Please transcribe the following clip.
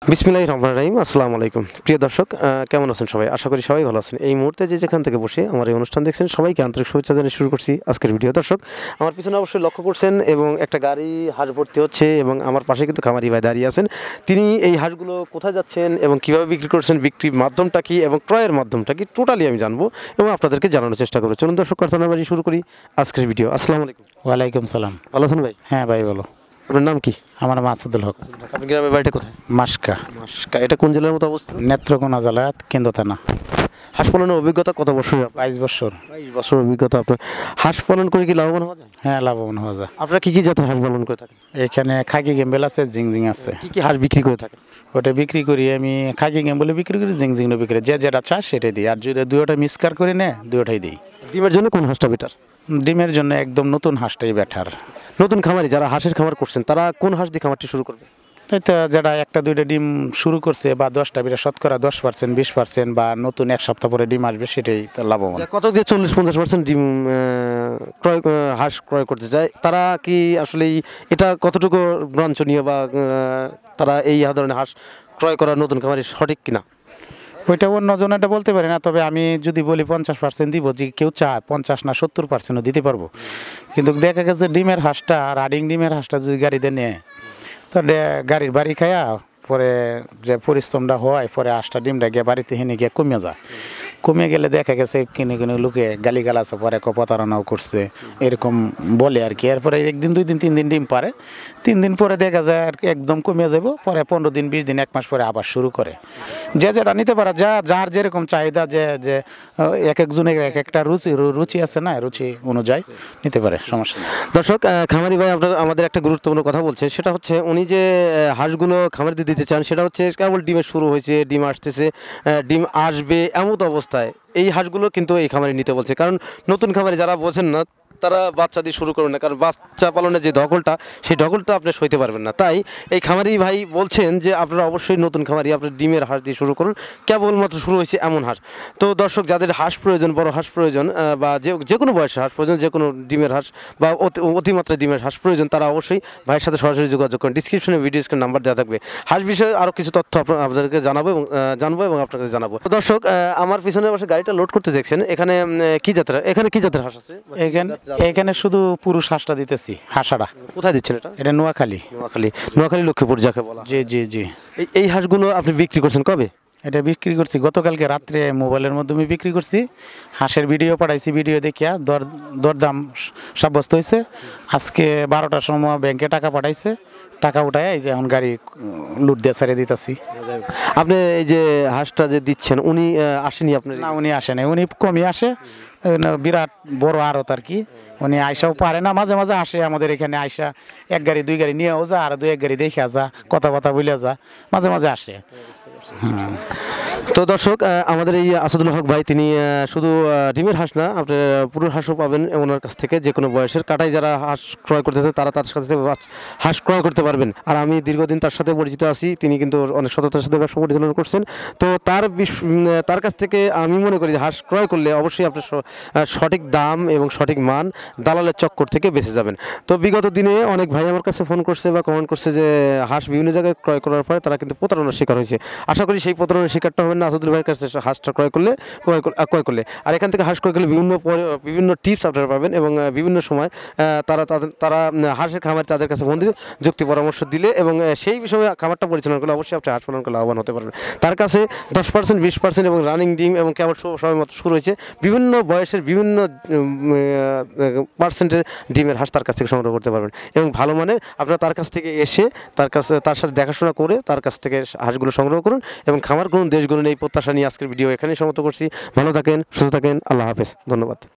বিসমিল্লাহির রহমানির রহিম। আসসালামু আলাইকুম প্রিয় দর্শক, কেমন আছেন সবাই? আশা করি সবাই ভালো আছেন। এই মুহূর্তে যেখান থেকে বসে আমার এই অনুষ্ঠান দেখছেন সবাইকে আন্তরিক শুভেচ্ছা জানিয়ে শুরু করছি আজকের ভিডিও। দর্শক, আমার পিছনে অবশ্যই লক্ষ্য করছেন এবং একটা গাড়ি হাঁস ভর্তি হচ্ছে এবং আমার পাশে কিন্তু খামারি ভাই দাঁড়িয়ে আছেন। তিনি এই হাঁসগুলো কোথায় যাচ্ছেন এবং কীভাবে বিক্রি করছেন, বিক্রির মাধ্যমটা কী এবং ক্রয়ের মাধ্যমটা কী, টোটালি আমি জানবো এবং আপনাদেরকে জানানোর চেষ্টা করবো। চলুন দর্শক, কথা না বাড়িয়ে শুরু করি আজকের ভিডিও। আসসালামু আলাইকুম। ওয়ালাইকুম সালাম। ভালো আছেন ভাই? হ্যাঁ ভাই বলো। আপনার নাম কি? আমার নাম আসাদুল হক। আপনার গ্রামের বাড়িটা কোথায়? মাসকা, মাসকা। এটা কোন জেলার মতো অবস্থা? নেত্রকোনা জেলা, কেন্দ্র থানা। হাঁস পালনের অভিজ্ঞতা কত বছর? 22 বছর। 22 বছর অভিজ্ঞতা আপনার। হাঁস পালন করে কি লাভবান হওয়া যায়? হ্যাঁ, লাভবান হওয়া যায়। আপনারা কি জাতের হাঁস পালন করে থাকেন? এখানে খাকি গেম্বেল আছে, জিংজিং আছে। কি হাঁস বিক্রি করে থাকেন? ওটা বিক্রি করি আমি, খাকি গেম্বেলে বিক্রি করি, জিংজিংও বিক্রি করি। যে যেটা চায় সেটাই দিই, আর যদি দুয়োটা মিক্সকার করে নেয় দুয়োটাই দিই। ডিমের জন্য কোন হাঁসটা বেটার? ডিমের জন্য একদম নতুন হাঁসটাই বেটার। নতুন খামারি যারা হাঁসের খামার করছেন তারা কোন হাঁস দিয়ে খামারটি শুরু করবে? তাই তো, যারা একটা দুইটা ডিম শুরু করছে বা 10টা বিটা শতকরা 10%, 20% বা নতুন এক সপ্তাহ পরে ডিম আসবে, সেটাই তো লাভবান। কত যে 40-50% ডিম হাঁস ক্রয় করতে চায়, তারা কি আসলে এটা কতটুকু বাঞ্ছনীয় বা তারা এই ধরনের হাঁস ক্রয় করা নতুন খামারি সঠিক কিনা? ওইটা অন্যজন এটা বলতে পারি না, তবে আমি যদি বলি 50% দিব, যে কেউ চায় 50 না 70%ও দিতে পারবো। কিন্তু দেখা গেছে ডিমের হাঁসটা, রাডিং ডিমের হাঁসটা যদি গাড়িতে নেয়, তো গাড়ির বাড়ি খায়া পরে যে পরিশ্রমটা হয়, পরে হাঁসটা ডিমটা গিয়ে বাড়িতে হেনে গিয়ে কমে যায়। কমে গেলে দেখা গেছে কিনে কিনে লোকে গালিগালাজ পরে প্রতারণাও করছে, এরকম বলে আর কি। এরপরে 1 দিন 2 দিন 3 দিন ডিম পারে, 3 দিন পরে দেখা যায় আর কি একদম কমে যাব, পরে 15 দিন 20 দিন 1 মাস পরে আবার শুরু করে। যে যেটা নিতে পারে, যার যেরকম চাহিদা, যে এক একজনের এক একটা রুচি আছে না, রুচি অনুযায়ী নিতে পারে, সমস্যা নেই। দর্শক, খামারি ভাই আপনার আমাদের একটা গুরুত্বপূর্ণ কথা বলছে, সেটা হচ্ছে উনি যে হাঁসগুলো খামারিতে দিতে চান সেটা হচ্ছে কেবল ডিমের শুরু হয়েছে, ডিম আসতেছে, ডিম আসবে এমন অবস্থায় এই হাঁসগুলো কিন্তু এই খামারি নিতে বলছে। কারণ নতুন খামারি যারা বোঝেন না তারা বাচ্চা দিয়ে শুরু করবেন না, কারণ বাচ্চা পালনের যে ধকলটা, সেই ধকলটা আপনি সইতে পারবেন না। তাই এই খামারি ভাই বলছেন যে আপনারা অবশ্যই নতুন খামারি, আপনার ডিমের হাঁস দিয়ে শুরু করুন, কেবলমাত্র শুরু হয়েছে এমন হাঁস। তো দর্শক, যাদের হাঁস প্রয়োজন, বড় হাঁস প্রয়োজন বা যে কোনো বয়সের হাঁস প্রয়োজন, যে কোনো ডিমের হাঁস বা অতিমাত্রায় ডিমের হাঁস প্রয়োজন, তারা অবশ্যই ভাইয়ের সাথে সরাসরি যোগাযোগ করেন। ডিসক্রিপশনে ভিডিও স্ক্রিন নাম্বার দেওয়া থাকবে। হাঁস বিষয়ে আরও কিছু তথ্য আপনাদেরকে জানাবো এবং জানবো এবং আপনাকে জানাবো। তো দর্শক, আমার পিছনে বসে গাড়িটা লোড করতে দেখছেন, এখানে কি জাতের হাঁস আছে? এখানে শুধু পুরুষ হাঁসটা দিতেছি। হাঁসাটা কোথায় দিচ্ছেন? এটা নোয়াখালী। নোয়াখালী লক্ষ্মীপুর যাকে বলা। জি জি জি। এই হাঁসগুলো আপনি বিক্রি করছেন কবে? এটা বিক্রি করছি গতকালকে রাত্রে, মোবাইলের মাধ্যমে বিক্রি করছি। হাঁসের ভিডিও পাঠাইছি, ভিডিও দেখিয়া দরদাম সাব্যস্ত হয়েছে। আজকে 12টার সময় ব্যাংকে টাকা পাঠাইছে, টাকা উঠায় এই যে এখন গাড়ি লুট দিয়ে ছেড়ে দিতেছি। আপনি এই যে হাঁসটা যে দিচ্ছেন, উনি আসেনি আপনার? না, উনি আসে না, উনি কমই আসে। বিরাট বড় আড়ত আর কি। উনি আইসাও পারে না, মাঝে মাঝে আসে আমাদের এখানে, আইসা 1 গাড়ি 2 গাড়ি নিয়েও যা, আর 2-1 গাড়ি দেখে যা, কথা বলে যা, মাঝে মাঝে আসে। তো দর্শক, আমাদের এই আসাদুল হক ভাই, তিনি শুধু ডিমের হাঁস না, আপনি পুরো হাঁসও পাবেন ওনার কাছ থেকে। যে কোনো বয়সের কাটাই যারা হাঁস ক্রয় করতেছে তারা তার সাথে হাঁস ক্রয় করতে পারবেন। আর আমি দীর্ঘদিন তার সাথে পরিচিত আছি, তিনি কিন্তু অনেক সততার সাথে ব্যবসা পরিচালনা করছেন। তো তার কাছ থেকে আমি মনে করি হাঁস ক্রয় করলে অবশ্যই আপনার সঠিক দাম এবং সঠিক মান, দালালের চক্কর থেকে বেঁচে যাবেন। তো বিগত দিনে অনেক ভাই আমার কাছে ফোন করছে বা কমেন্ট করছে যে হাঁস বিভিন্ন জায়গায় ক্রয় করার পরে তারা কিন্তু প্রতারণার শিকার হয়েছে। আশা করি সেই প্রতারণার শিকারটা হবেন না আসাদুল ভাইয়ের কাছে হাঁসটা ক্রয় করলে। আর এখান থেকে হাঁস ক্রয় করলে বিভিন্ন টিপস আপনারা পাবেন এবং বিভিন্ন সময় তারা হাঁসের খামার তাদের কাছে ফোন দিয়ে যুক্তি পরামর্শ দিলে এবং সেই বিষয়ে খামারটা পরিচালনা করলে অবশ্যই আপনি হাঁস পালন করলে লাভবান হতে পারবেন। তার কাছে 10%, 20% এবং রানিং ডিম এবং কেবল সময়মতো শুরু হয়েছে, বিভিন্ন বয়সের বিভিন্ন পার্সেন্টের ডিমের হাঁস তার কাছ থেকে সংগ্রহ করতে পারবেন। এবং ভালো মানের আপনারা তার কাছ থেকে এসে তার সাথে দেখাশোনা করে তার কাছ থেকে হাঁসগুলো সংগ্রহ করুন এবং খামার করুন, দেশ গড়ুন, এই প্রত্যাশা নিয়ে আজকের ভিডিও এখানেই সমাপ্ত করছি। ভালো থাকেন, সুস্থ থাকেন, আল্লাহ হাফেজ, ধন্যবাদ।